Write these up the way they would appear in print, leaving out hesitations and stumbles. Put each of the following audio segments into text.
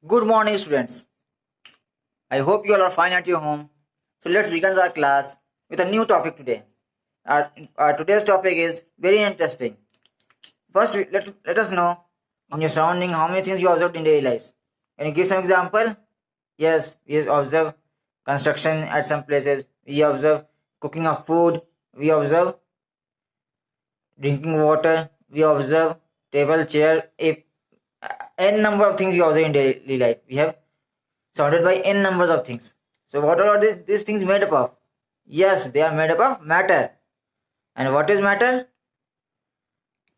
Good morning, students. I hope you all are fine at your home. So let's begin our class with a new topic today. Our today's topic is very interesting. First, let us know in your surrounding how many things you observed in daily lives. Can you give some example? Yes, we observe construction at some places. We observe cooking of food. We observe drinking water. We observe table, chair, n number of things we observe in daily life. We have surrounded by n numbers of things. So what are these things made up of? Yes, they are made up of matter. And what is matter?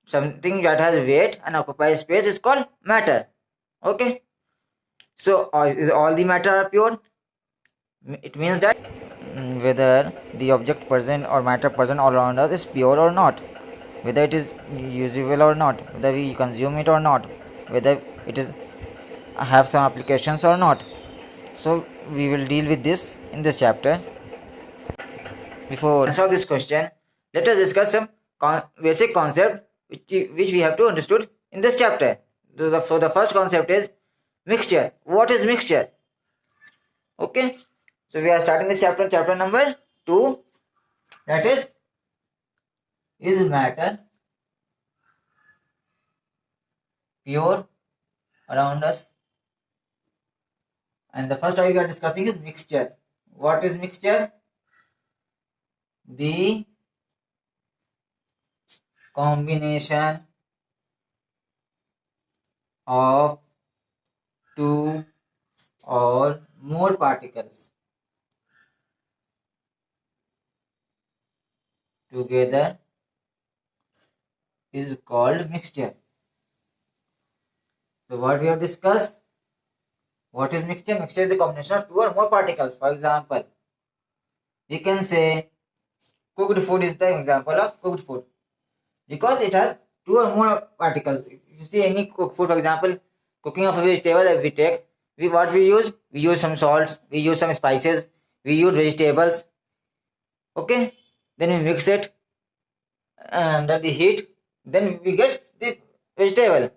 Something that has weight and occupies space is called matter. Okay. So is all the matter are pure? It means that whether the object present or matter present all around us is pure or not, whether it is usable or not, whether we consume it or not, whether it is have some applications or not. So we will deal with this in this chapter. Before answer this question, let us discuss some basic concept which we have to understood in this chapter. So the first concept is mixture. What is mixture? Okay. So we are starting the chapter number 2. That is matter pure around us? And the first topic we are discussing is mixture. What is mixture? The combination of two or more particles together is called mixture. So what we have discussed, what is mixture? Mixture is the combination of two or more particles. For example, we can say cooked food is the example of cooked food because it has two or more particles. If you see any cooked food, for example, cooking of a vegetable, if we take, what we use some salts, we use some spices, we use vegetables. Okay, then we mix it under the heat, then we get the vegetable.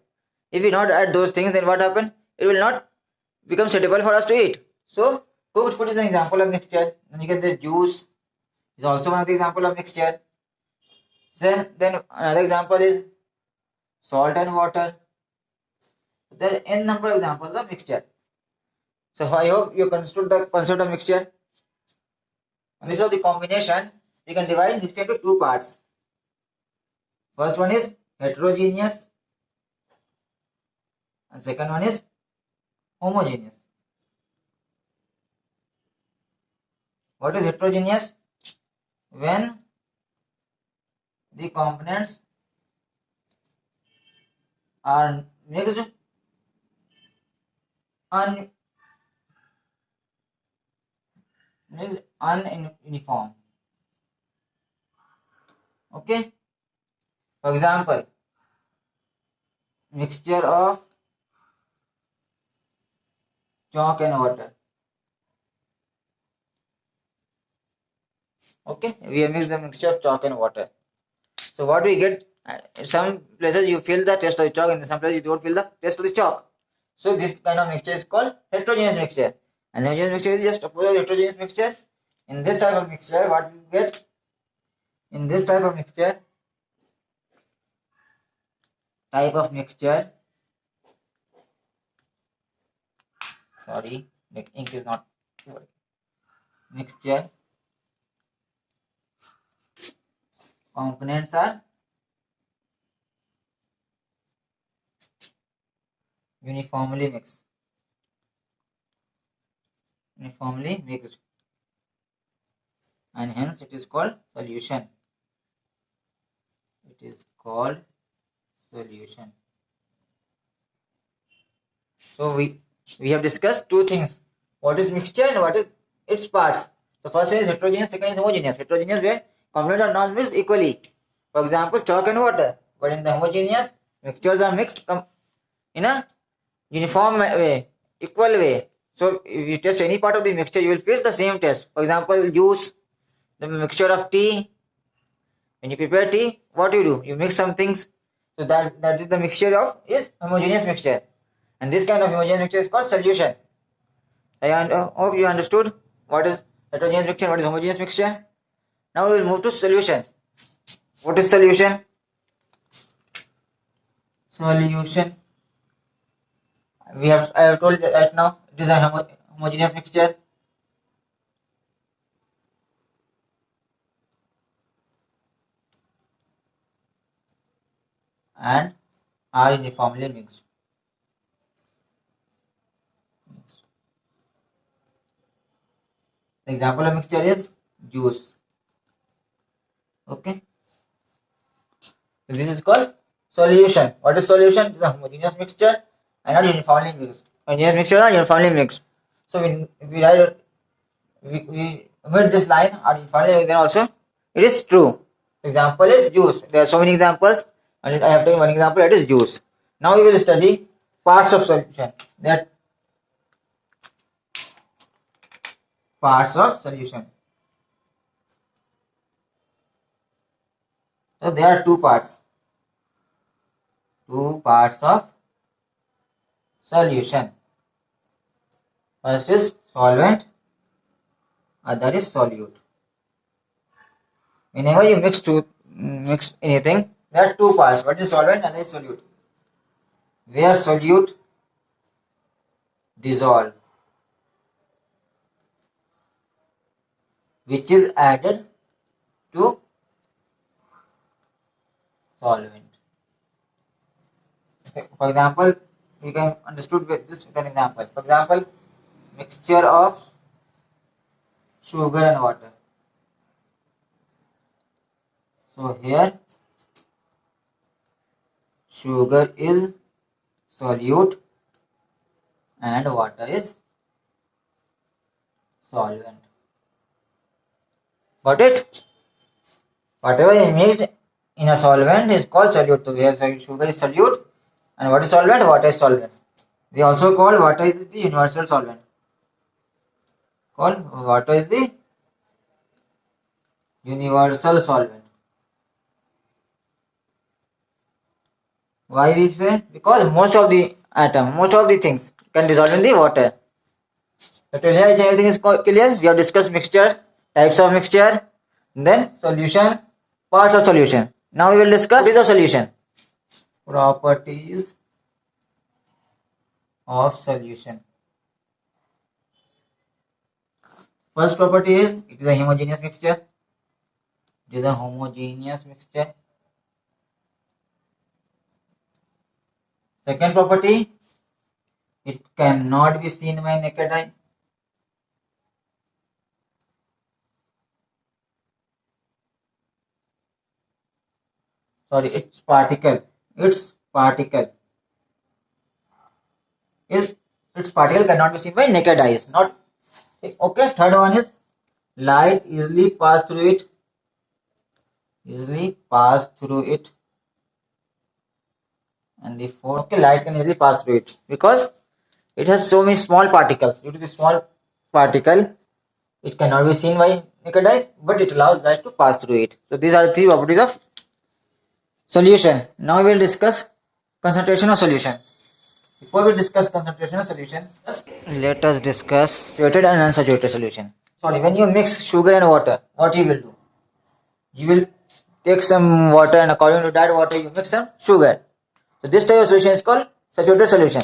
If we not add those things, then what happen? It will not become suitable for us to eat. So cooked food is an example of mixture. Then you get the juice is also one of the example of mixture. Then another example is salt and water. There are n number of examples of mixture. So I hope you understood the concept of mixture. And this is the combination. We can divide mixture into two parts. First one is heterogeneous and second one is homogeneous. What is heterogeneous? When the components are mixed ununiform. Okay. For example, mixture of chalk and water. Okay, we have mixed the mixture of chalk and water. So what we get? Some places you feel the taste of the chalk, and in some places you don't feel the taste of the chalk. So this kind of mixture is called heterogeneous mixture. And homogeneous mixture is just opposite of heterogeneous mixture. In this type of mixture, what we get? In this type of mixture, sorry, the ink is not working. Mixture components are uniformly mixed. And hence it is called solution. So we have discussed two things. What is mixture and what is its parts. So first is heterogeneous, second is homogeneous. Heterogeneous where components are not mixed equally. For example, chalk and water. But in the homogeneous, mixtures are mixed in a uniform way, equal way. So if you test any part of the mixture, you will feel the same taste. For example, juice, the mixture of tea. When you prepare tea, what you do? You mix some things. So that is the mixture of is homogeneous mixture. And this kind of homogeneous mixture is called solution. I hope you understood what is heterogeneous mixture, what is homogeneous mixture. Now we will move to solution. What is solution? Solution. I have told you right now it is a homogeneous mixture. And are uniformly mixed. The example of mixture is juice. Okay. So this is called solution. What is solution? It is a homogeneous mixture and not uniformly mixed. Homogeneous mixture are uniformly mixed. So we write we made this line are uniformly mixed, then also it is true. The example is juice. There are so many examples, and I have taken one example. It is juice. Now we will study parts of solution. There are parts of solution. So there are two parts. Two parts of solution. First is solvent, other is solute. Whenever you mix anything, there are two parts. What is solvent and is solute. Where solute dissolve, which is added to solvent. Okay. For example, we can understood with this with an example. For example, mixture of sugar and water. So here sugar is solute and water is solvent. Got it? Whatever is mixed in a solvent is called solute. So here sugar is solute and what is solvent? Water is solvent. We also call water is the universal solvent. Water is the universal solvent. Why we say? Because most of the things can dissolve in the water. So till here everything is clear. We have discussed mixture, types of mixture, then solution, parts of solution. Now we will discuss properties of solution. Properties of solution. First property is it is a homogeneous mixture. It is a homogeneous mixture. Second property, it cannot be seen by naked eye. Sorry, its particle cannot be seen by naked eyes. Not okay. Third one is light easily pass through it. And the fourth, okay, light can easily pass through it because it has so many small particles. Due to the small particle, it cannot be seen by naked eyes, but it allows light to pass through it. So these are the three properties of solution. Now we will discuss concentration of solution. Before we discuss concentration of solution, let us discuss saturated and unsaturated solution. Sorry, when you mix sugar and water, what you will do? You will take some water and according to that water you mix some sugar. So this type of solution is called saturated solution.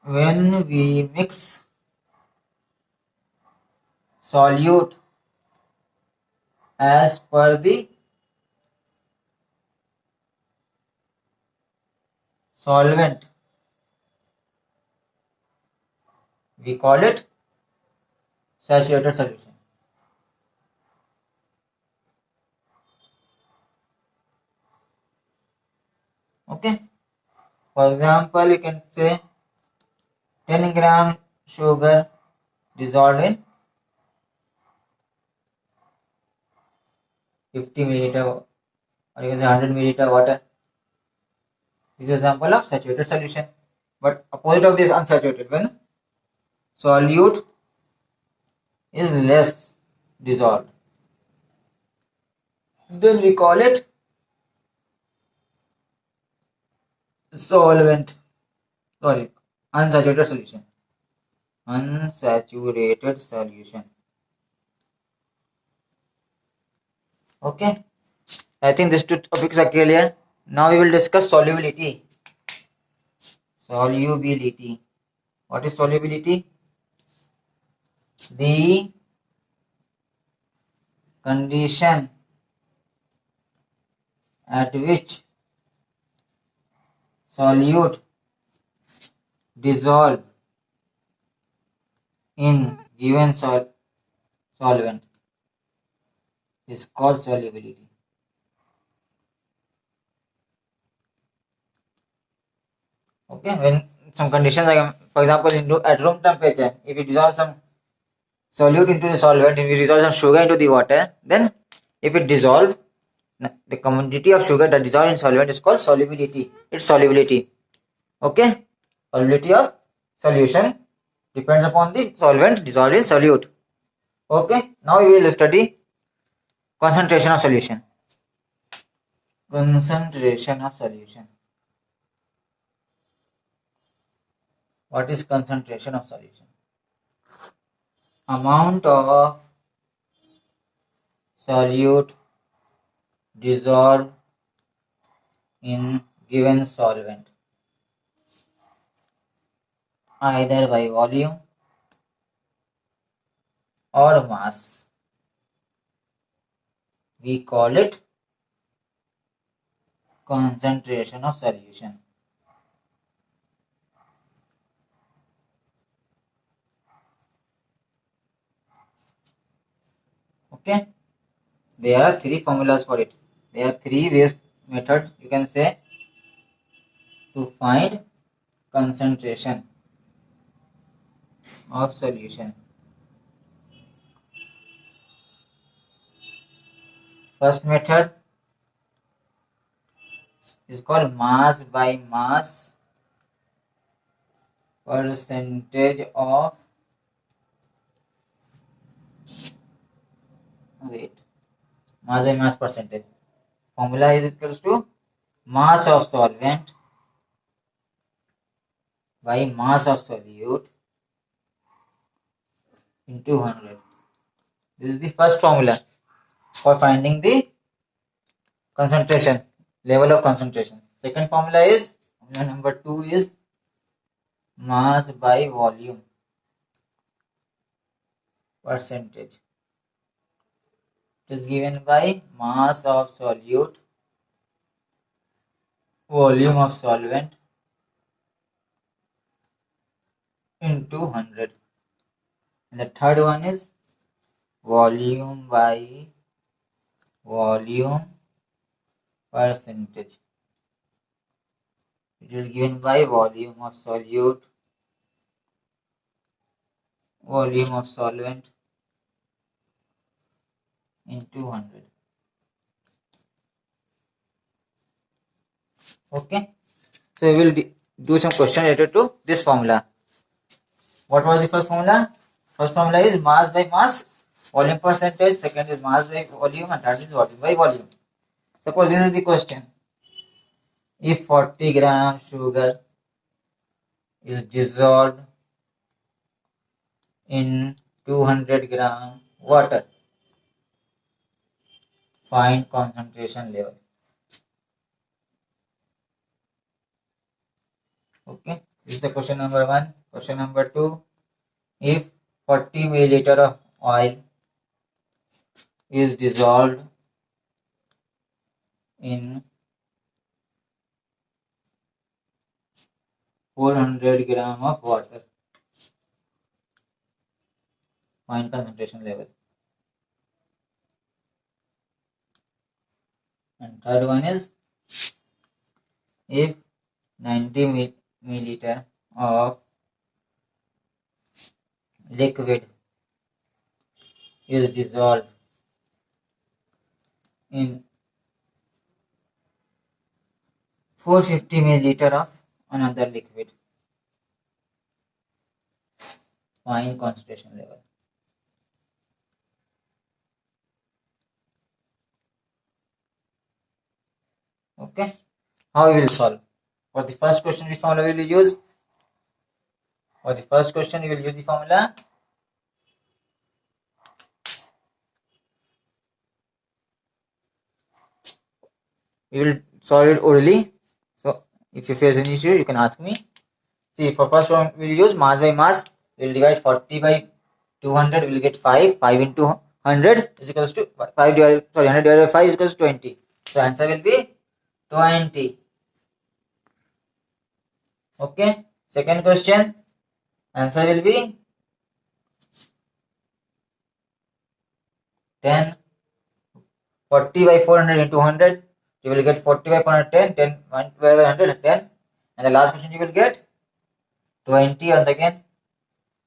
When we mix solute as per the solvent, we call it saturated solution. Okay. For example, you can say 10 gram sugar dissolved in 50 milliliter or you can say 100 milliliter water. This is an example of saturated solution. But opposite of this unsaturated, when solute is less dissolved, then we call it solvent, sorry, unsaturated solution. Unsaturated solution. Okay, I think these two topics are clear. Now we will discuss solubility. Solubility. What is solubility? The condition at which solute dissolve in given solvent is called solubility. Okay, when some conditions, like for example, at room temperature, if we dissolve some solute into the solvent, if we dissolve some sugar into the water, then if it dissolve, the quantity of sugar that dissolves in solvent is called solubility. Its solubility. Okay, solubility of solution depends upon the solvent dissolved in solute. Okay, now we will study concentration of solution. Concentration of solution. What is concentration of solution? Amount of solute dissolved in given solvent, either by volume or mass. We call it concentration of solution. Okay, there are three formulas for it. There are three ways methods, you can say, to find concentration of solution. First method is called mass by mass percentage of mass by mass percentage. Formula is equals to mass of solvent by mass of solute into 100. This is the first formula for finding the concentration, level of concentration. Second formula is, formula number 2 is mass by volume percentage. It is given by mass of solute, volume of solvent into 100. And the third one is volume by volume percentage. It is given by volume of solute, volume of solvent into 100. Okay, so we will do some question related to this formula. What was the first formula? First formula is mass by mass volume percentage. Second is mass by volume, and third is volume by volume. Suppose this is the question. If 40 gram sugar is dissolved in 200 gram water, find concentration level. Okay, this is the question number 1. Question number 2. If 40 milliliter of oil is dissolved in 400 gram of water, find concentration level. And third one is, if 90 milliliter of liquid is dissolved in 450 milliliter of another liquid, find concentration level. Okay, how we will solve? For the first question, which formula will you use? For the first question, you will use the formula we will solve it orally. So if you face any issue, you can ask me. See, for first one, we will use mass by mass. We will divide 40 by 200. We will get 5. 5 into 100 is equals to 5 divided, 100 divided by 5 is equals to 20. So answer will be 20. Okay. Second question, answer will be 10. 40 by 400 into 100. You will get 40 by 410. 10 by 100, 10. And the last question you will get 20 once again.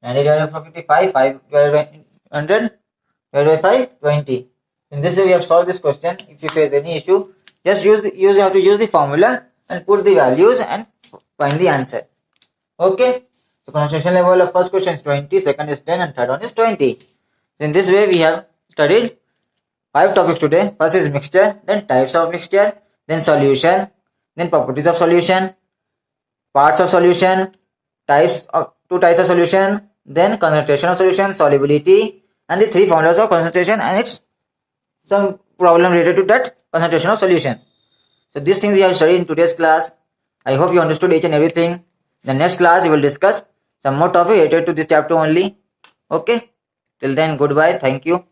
90 divided by 55, 5 divided by 100 divided by 5, 20. In this way we have solved this question. If you face any issue, just you have to use the formula and put the values and find the answer. Okay. So concentration level of first question is 20, second is 10 and third one is 20. So in this way we have studied 5 topics today. First is mixture, then types of mixture, then solution, then properties of solution, parts of solution, two types of solution, then concentration of solution, solubility, and the 3 formulas of concentration and its some problem related to that concentration of solution. So these things we have studied in today's class. I hope you understood each and everything. In the next class we will discuss some more topic related to this chapter only. Okay. Till then, goodbye. Thank you.